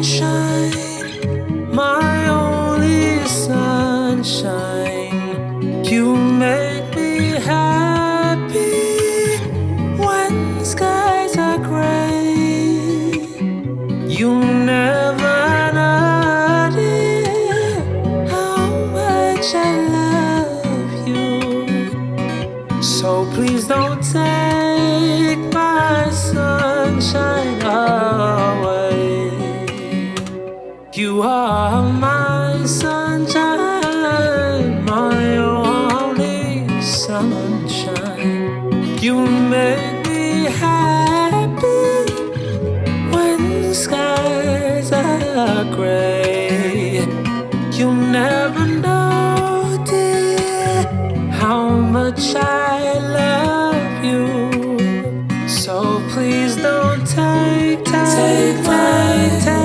sunshine, my only sunshine. You make me happy when skies are gray. You never notice how much I love you. So please don't take my sunshine away. You are my sunshine, my only sunshine. You make me happy when the skies are gray. You never know, dear, how much I love you. So please don't take my